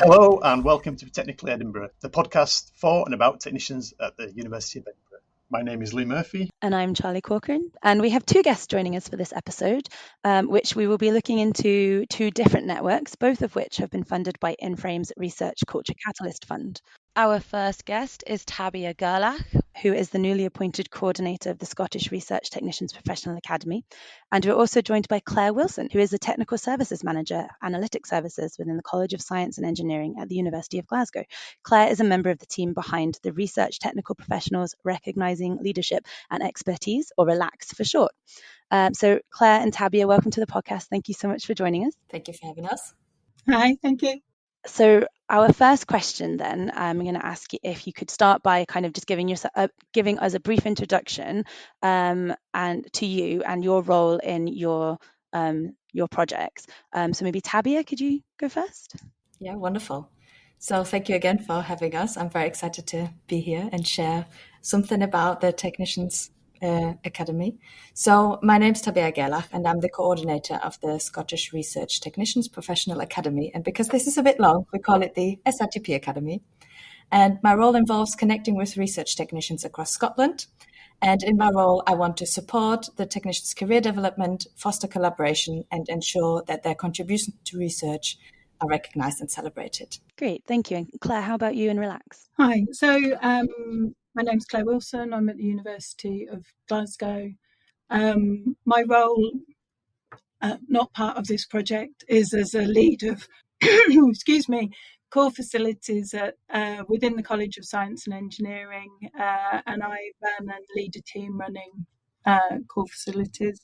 Hello and welcome to Technically Edinburgh, the podcast for and about technicians at the University of Edinburgh. My name is Lee Murphy. And I'm Charlie Corcoran. And we have two guests joining us for this episode, which we will be looking into two different networks, both of which have been funded by InFrame's Research Culture Catalyst Fund. Our first guest is Tabea Gerlach, who is the newly appointed coordinator of the Scottish Research Technicians Professional Academy. And we're also joined by Claire Wilson, who is the Technical Services Manager, Analytic Services within the College of Science and Engineering at the University of Glasgow. Claire is a member of the team behind the Research Technical Professionals Recognising Leadership and Expertise, or RELAX for short. So Claire and Tabea, welcome to the podcast. Thank you so much for joining us. Thank you for having us. Hi, thank you. So our first question then, I'm going to ask you if you could start by kind of just giving us a brief introduction and to you and your role in your projects. So maybe Tabea, could you go first? Yeah, wonderful. So thank you again for having us. I'm very excited to be here and share something about the Technicians Academy. So my name's Tabea Gerlach and I'm the coordinator of the Scottish Research Technicians Professional Academy. And because this is a bit long, we call it the SRTP Academy. And my role involves connecting with research technicians across Scotland. And in my role, I want to support the technicians' career development, foster collaboration, and ensure that their contributions to research are recognised and celebrated. Great, thank you. And Claire, how about you and Relax? Hi, so my name's Claire Wilson. I'm at the University of Glasgow. My role, not part of this project, is as a lead of, core facilities within the College of Science and Engineering, and I run and lead a team running core facilities.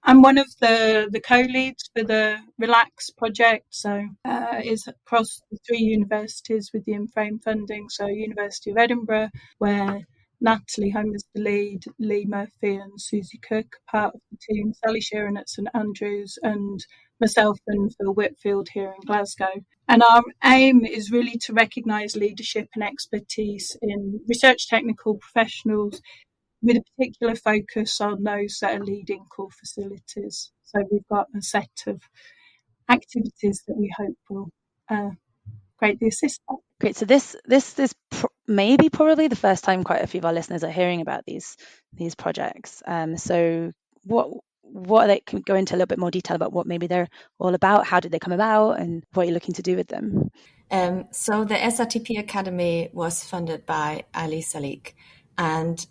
I'm one of the co-leads for the RELAX project, so it's across the three universities with the InFrame funding. So University of Edinburgh, where Natalie Home is the lead, Lee Murphy and Susie Cook are part of the team, Sally Sheeran at St Andrews, and myself and Phil Whitfield here in Glasgow. And our aim is really to recognise leadership and expertise in research technical professionals, with a particular focus on those that are leading core facilities. So we've got a set of activities that we hope will greatly assist that. Great. So this is maybe probably the first time quite a few of our listeners are hearing about these projects. So what are they? Can we go into a little bit more detail about what maybe they're all about? How did they come about, and what you're looking to do with them? So the SRTP Academy was funded by Ali Salik. And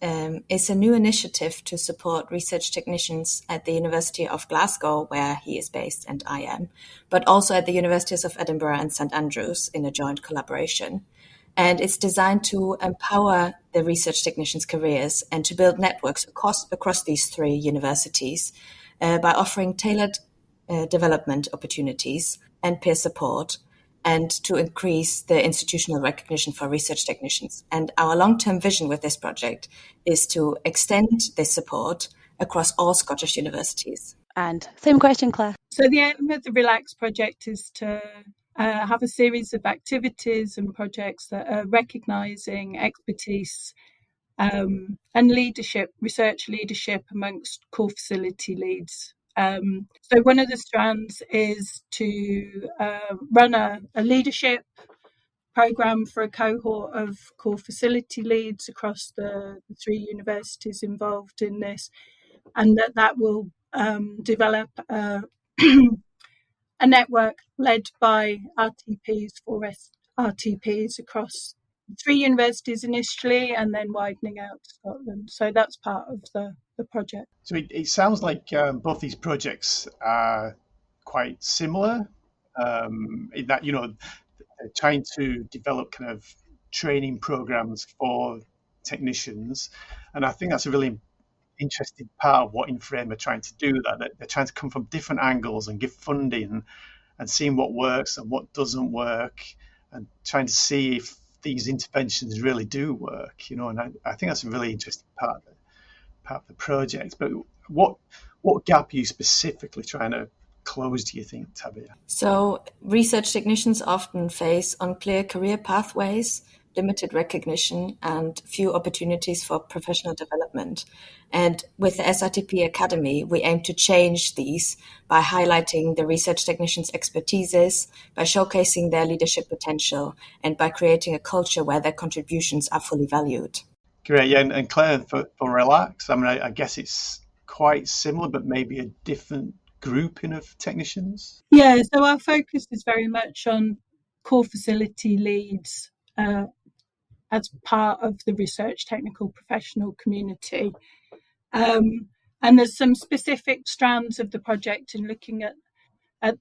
it's a new initiative to support research technicians at the University of Glasgow, where he is based and I am, but also at the Universities of Edinburgh and St Andrews in a joint collaboration. And it's designed to empower the research technicians' careers and to build networks across these three universities by offering tailored development opportunities and peer support, and to increase the institutional recognition for research technicians. And our long-term vision with this project is to extend this support across all Scottish universities. And same question, Claire. So the aim of the RELAX project is to have a series of activities and projects that are recognising expertise and leadership, research leadership amongst core facility leads. So one of the strands is to run a leadership programme for a cohort of core facility leads across the three universities involved in this, and that will develop a network led by RTPs for RTPs across three universities initially, and then widening out to Scotland. So that's part of the project. So it sounds like both these projects are quite similar in that, they're trying to develop kind of training programs for technicians. And I think that's a really interesting part of what InFrame are trying to do, that they're trying to come from different angles and give funding and seeing what works and what doesn't work, and trying to see if these interventions really do work, and I think that's a really interesting part of the project. But what gap are you specifically trying to close, do you think, Tabea? So research technicians often face unclear career pathways limited recognition and few opportunities for professional development. And with the SRTP Academy, we aim to change these by highlighting the research technicians' expertises, by showcasing their leadership potential, and by creating a culture where their contributions are fully valued. Great, yeah, and Claire, for Relax, I mean, I guess it's quite similar, but maybe a different grouping of technicians. Yeah, so our focus is very much on core facility leads as part of the research technical professional community. And there's some specific strands of the project in looking at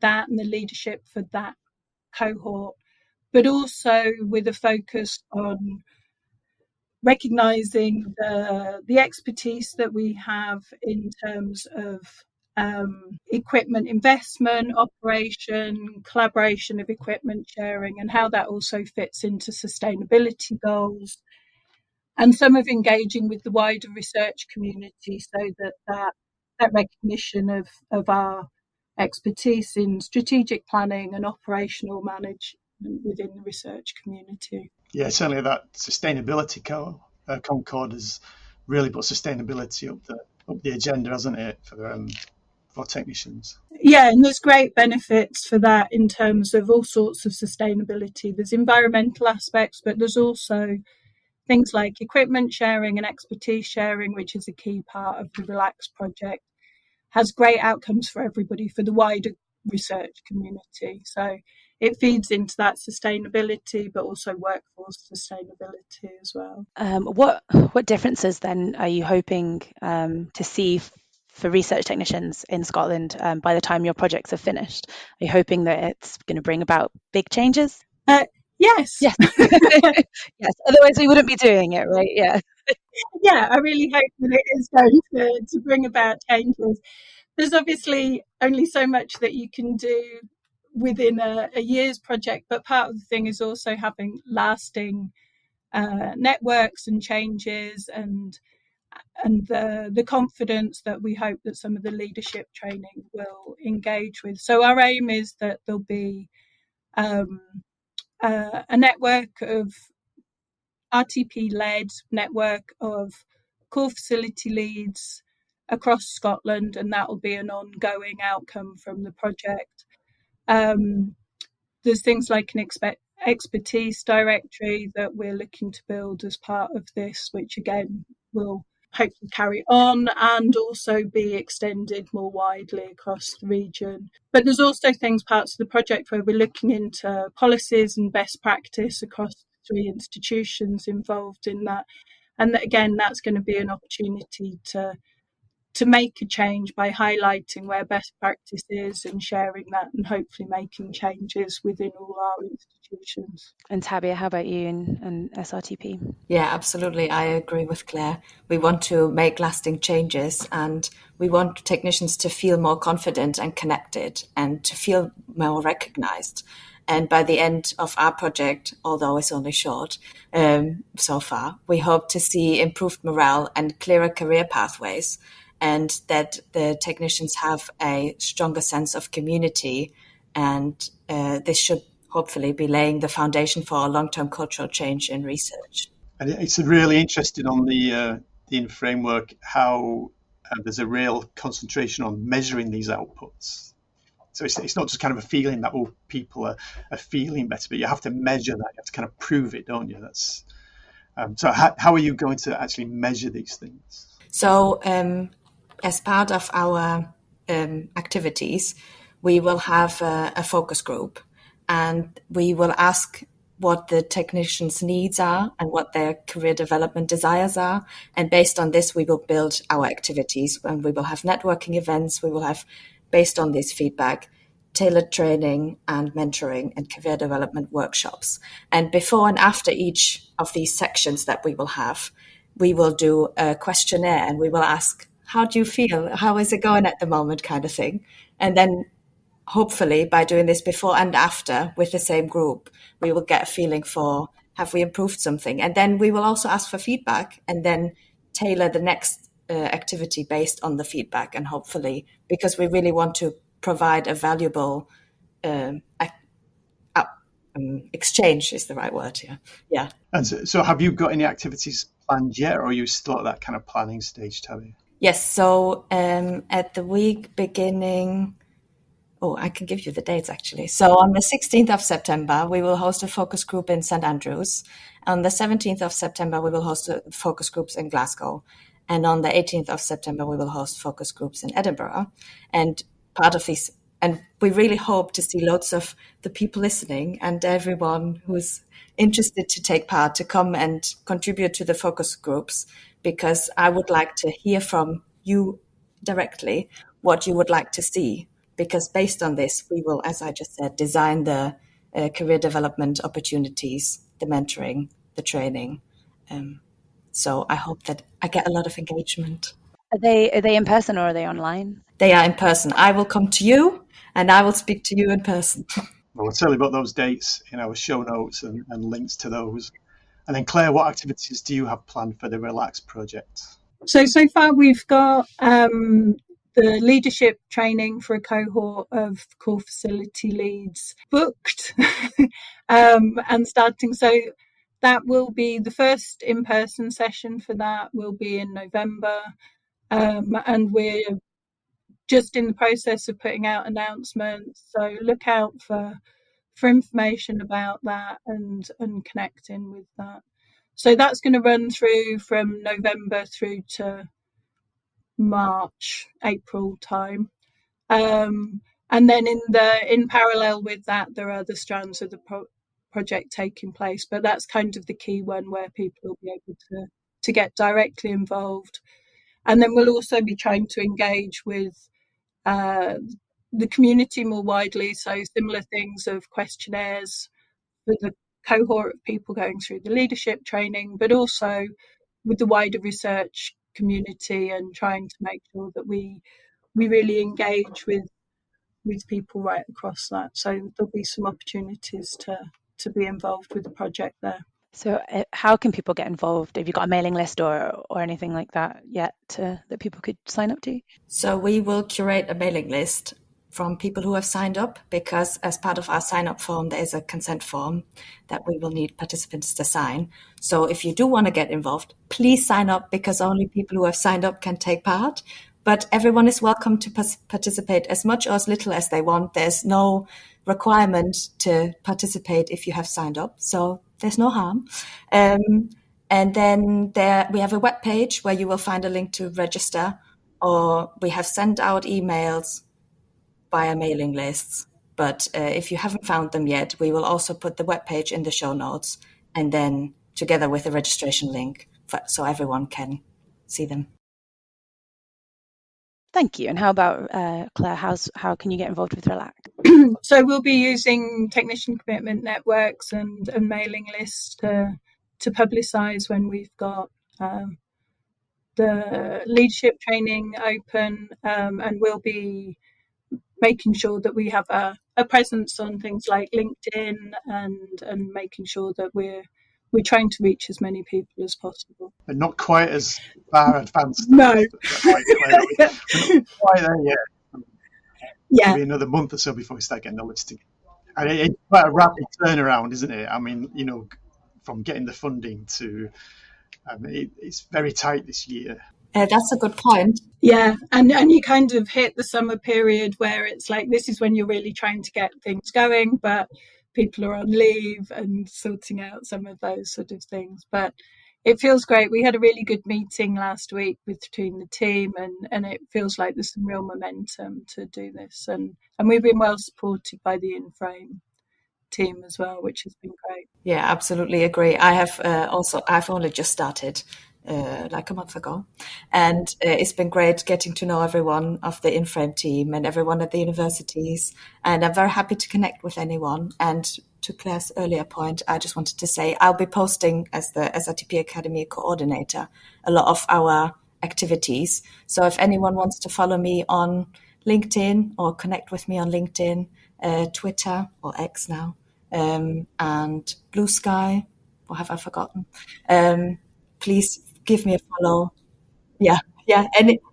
that and the leadership for that cohort, but also with a focus on recognising the expertise that we have in terms of equipment investment, operation, collaboration of equipment sharing, and how that also fits into sustainability goals. And some of engaging with the wider research community so that recognition of our expertise in strategic planning and operational management within the research community. Yeah, certainly that sustainability Concord has really put sustainability up the agenda, hasn't it, for technicians? Yeah, and there's great benefits for that in terms of all sorts of sustainability. There's environmental aspects, but there's also things like equipment sharing and expertise sharing, which is a key part of the Relax project, has great outcomes for everybody, for the wider research community. So it feeds into that sustainability, but also workforce sustainability as well. What differences then are you hoping to see for research technicians in Scotland by the time your projects are finished? Are you hoping that it's going to bring about big changes? Yes. Yes. Yes. Otherwise, we wouldn't be doing it, right? Yeah. Yeah, I really hope that it is going to bring about changes. There's obviously only so much that you can do within a year's project, but part of the thing is also having lasting networks and changes and the confidence that we hope that some of the leadership training will engage with. So our aim is that there'll be a network of RTP-led network of core facility leads across Scotland, and that will be an ongoing outcome from the project. There's things like an expertise directory that we're looking to build as part of this, which again will hopefully carry on and also be extended more widely across the region. But there's also parts of the project where we're looking into policies and best practice across 3 institutions involved in that. And again, that's going to be an opportunity to make a change by highlighting where best practice is and sharing that and hopefully making changes within all our institutions. And Tabea, how about you and SRTP? Yeah, absolutely. I agree with Claire. We want to make lasting changes and we want technicians to feel more confident and connected and to feel more recognized. And by the end of our project, although it's only short so far, we hope to see improved morale and clearer career pathways, and that the technicians have a stronger sense of community. And this should hopefully be laying the foundation for a long-term cultural change in research. And it's really interesting on the InFrame work how there's a real concentration on measuring these outputs. So it's not just kind of a feeling that, oh, people are feeling better, but you have to measure that. You have to kind of prove it, don't you? That's so how are you going to actually measure these things? So as part of our activities, we will have a focus group and we will ask what the technicians' needs are and what their career development desires are. And based on this, we will build our activities, and we will have networking events. We will have, based on this feedback, tailored training and mentoring and career development workshops. And before and after each of these sections that we will have, we will do a questionnaire and we will ask, how do you feel? How is it going at the moment, kind of thing. And then hopefully by doing this before and after with the same group, we will get a feeling for, have we improved something? And then we will also ask for feedback and then tailor the next activity based on the feedback. And hopefully, because we really want to provide a valuable exchange is the right word here. Yeah. And so have you got any activities planned yet, or are you still at that kind of planning stage, Tabea? Yes. So at the week beginning, I can give you the dates actually. So on the 16th of September, we will host a focus group in St. Andrews. On the 17th of September, we will host focus groups in Glasgow. And on the 18th of September, we will host focus groups in Edinburgh. And part of these, and we really hope to see lots of the people listening and everyone who's interested to take part to come and contribute to the focus groups, because I would like to hear from you directly what you would like to see. Because based on this, we will, as I just said, design the career development opportunities, the mentoring, the training. So I hope that I get a lot of engagement. Are they in person or are they online? They are in person. I will come to you and I will speak to you in person. Well, we'll certainly put those dates in our show notes and links to those. And then Claire, what activities do you have planned for the Relax project? So far we've got the leadership training for a cohort of core facility leads booked and starting. So that will be the first in-person session for that will be in November. And we're just in the process of putting out announcements. So look out for information about that and connecting with that. So that's going to run through from November through to March, April time. And then in parallel with that, there are other strands of the project taking place, but that's kind of the key one where people will be able to get directly involved. And then we'll also be trying to engage with the community more widely, so similar things of questionnaires for the cohort of people going through the leadership training, but also with the wider research community and trying to make sure that we really engage with people right across that. So there'll be some opportunities to be involved with the project there. So how can people get involved? Have you got a mailing list or anything like that yet that people could sign up to? So we will curate a mailing list from people who have signed up, because as part of our sign-up form, there is a consent form that we will need participants to sign. So if you do want to get involved, please sign up, because only people who have signed up can take part. But everyone is welcome to participate as much or as little as they want. There's no requirement to participate if you have signed up. So there's no harm. And then we have a web page where you will find a link to register, or we have sent out emails via mailing lists. But if you haven't found them yet, we will also put the web page in the show notes, and then together with a registration link so everyone can see them. Thank you. And how about Claire? How can you get involved with Relax? So we'll be using technician commitment networks and mailing lists to publicise when we've got the leadership training open, and we'll be making sure that we have a presence on things like LinkedIn and making sure that we're trying to reach as many people as possible. But not quite as far advanced. No. We're not quite there yet. Yeah. Maybe another month or so before we start getting the listing. And it's quite a rapid turnaround, isn't it? I mean, from getting the funding to, it's very tight this year. That's a good point. Yeah, and you kind of hit the summer period where it's like, this is when you're really trying to get things going, but people are on leave and sorting out some of those sort of things. But it feels great. We had a really good meeting last week between the team, and it feels like there's some real momentum to do this. And we've been well supported by the InFrame team as well, which has been great. Yeah, absolutely agree. I've only just started like a month ago, and it's been great getting to know everyone of the InFrame team and everyone at the universities, and I'm very happy to connect with anyone. And to Claire's earlier point, I just wanted to say I'll be posting, as the SRTP Academy coordinator, a lot of our activities. So if anyone wants to follow me on LinkedIn or connect with me on LinkedIn, Twitter or X now, and Bluesky, or have I forgotten? Please give me a follow. Yeah,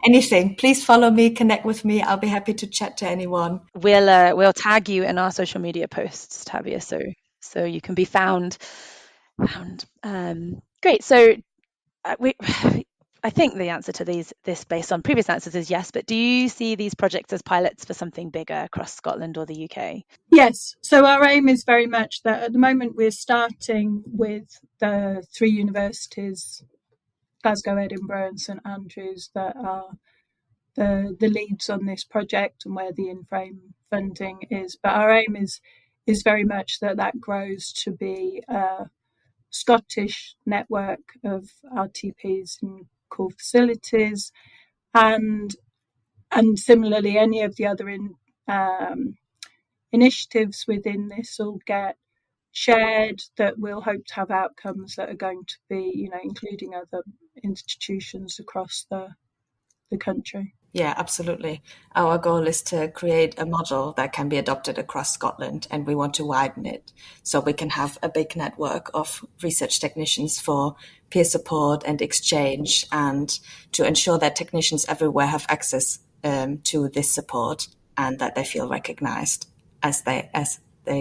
anything. Please follow me, connect with me. I'll be happy to chat to anyone. We'll tag you in our social media posts, Tabea, so so you can be found. Great. So I think the answer to this based on previous answers is yes, but do you see these projects as pilots for something bigger across Scotland or the UK? Yes. So our aim is very much that at the moment we're starting with the 3 universities, Glasgow, Edinburgh and St Andrews, that are the leads on this project and where the InFrame funding is. But our aim is very much that grows to be a Scottish network of RTPs and core facilities, and similarly any of the other initiatives within this will get shared, that we'll hope to have outcomes that are going to be, including other institutions across the country. Yeah, absolutely. Our goal is to create a model that can be adopted across Scotland, and we want to widen it so we can have a big network of research technicians for peer support and exchange, and to ensure that technicians everywhere have access to this support and that they feel recognized as they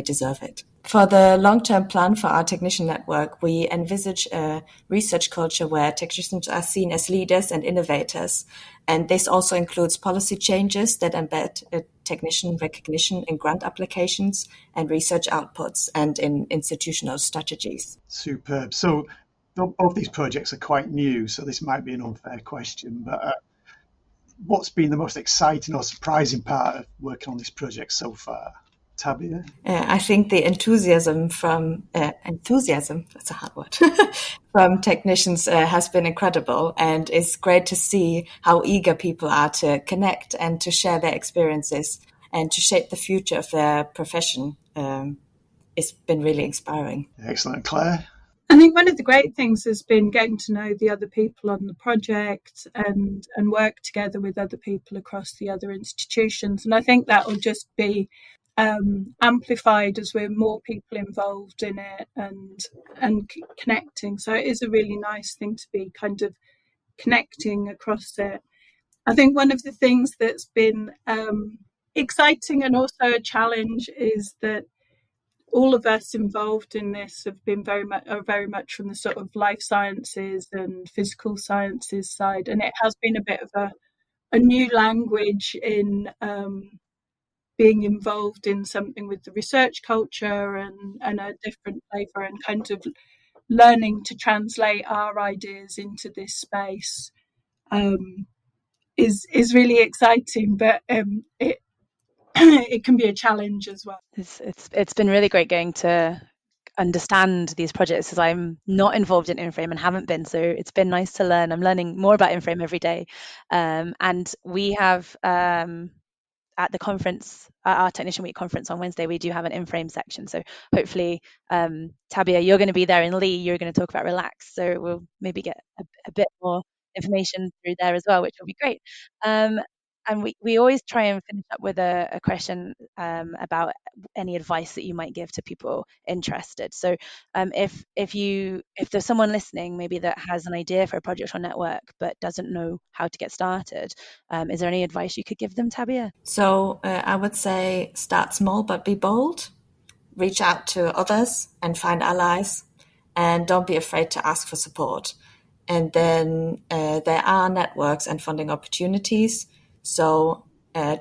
deserve it. For the long-term plan for our technician network, we envisage a research culture where technicians are seen as leaders and innovators. And this also includes policy changes that embed technician recognition in grant applications and research outputs and in institutional strategies. Superb. So both these projects are quite new, so this might be an unfair question, but what's been the most exciting or surprising part of working on this project so far? Tabea? I think the enthusiasm, that's a hard word, from technicians has been incredible, and it's great to see how eager people are to connect and to share their experiences and to shape the future of their profession. It's been really inspiring. Excellent. Claire? I think one of the great things has been getting to know the other people on the project and work together with other people across the other institutions. And I think that will just be amplified as we're more people involved in it and connecting. So it is a really nice thing to be kind of connecting across it. I think one of the things that's been exciting and also a challenge is that all of us involved in this have been very much from the sort of life sciences and physical sciences side, and it has been a bit of a new language in being involved in something with the research culture and a different flavour, and kind of learning to translate our ideas into this space is really exciting, but it it can be a challenge as well. It's been really great getting to understand these projects, as I'm not involved in InFrame and haven't been, so it's been nice to learn. I'm learning more about InFrame every day, and we have at the conference, our Technician Week conference on Wednesday, we do have an InFrame section. So hopefully, Tabea, you're going to be there, and Lee, you're going to talk about Relax. So we'll maybe get a bit more information through there as well, which will be great. And we always try and finish up with a question about any advice that you might give to people interested. So if there's someone listening maybe that has an idea for a project or network but doesn't know how to get started, is there any advice you could give them, Tabea? So I would say start small but be bold. Reach out to others and find allies, and don't be afraid to ask for support. And then there are networks and funding opportunities. So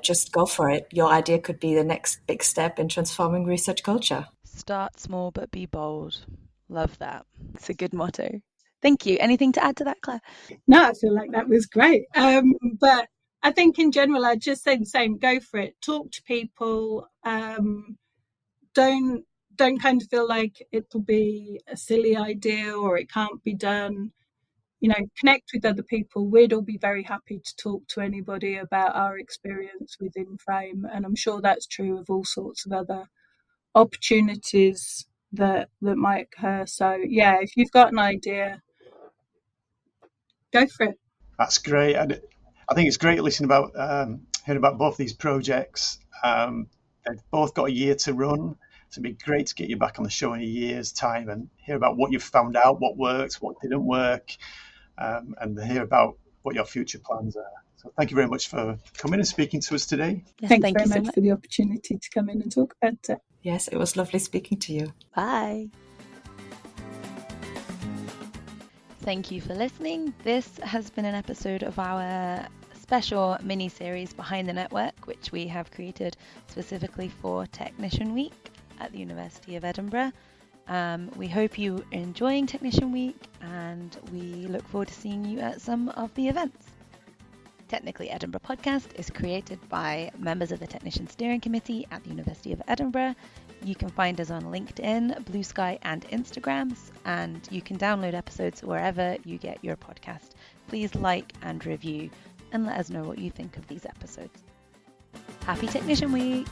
just go for it. Your idea could be the next big step in transforming research culture. Start small but be bold. Love that. It's a good motto. Thank you. Anything to add to that, Claire? No, I feel like that was great. But I think in general, I'd just say the same. Go for it. Talk to people. Don't kind of feel like it'll be a silly idea or it can't be done. Connect with other people. We'd all be very happy to talk to anybody about our experience with InFrame, and I'm sure that's true of all sorts of other opportunities that might occur. So yeah, if you've got an idea, go for it. That's great. And I think it's great listening about hearing about both these projects. They've both got a year to run. So it'd be great to get you back on the show in a year's time and hear about what you've found out, what worked, what didn't work, and hear about what your future plans are. So thank you very much for coming and speaking to us today. Yes, Thanks thank very you so much for the opportunity to come in and talk about it. Yes, it was lovely speaking to you. Bye. Thank you for listening. This has been an episode of our special mini-series Behind the Network, which we have created specifically for Technician Week at the University of Edinburgh. We hope you are enjoying Technician Week, and we look forward to seeing you at some of the events. Technically Edinburgh podcast is created by members of the Technician Steering Committee at the University of Edinburgh. You can find us on LinkedIn, Bluesky and Instagrams, and you can download episodes wherever you get your podcast. Please like and review and let us know what you think of these episodes. Happy Technician Week!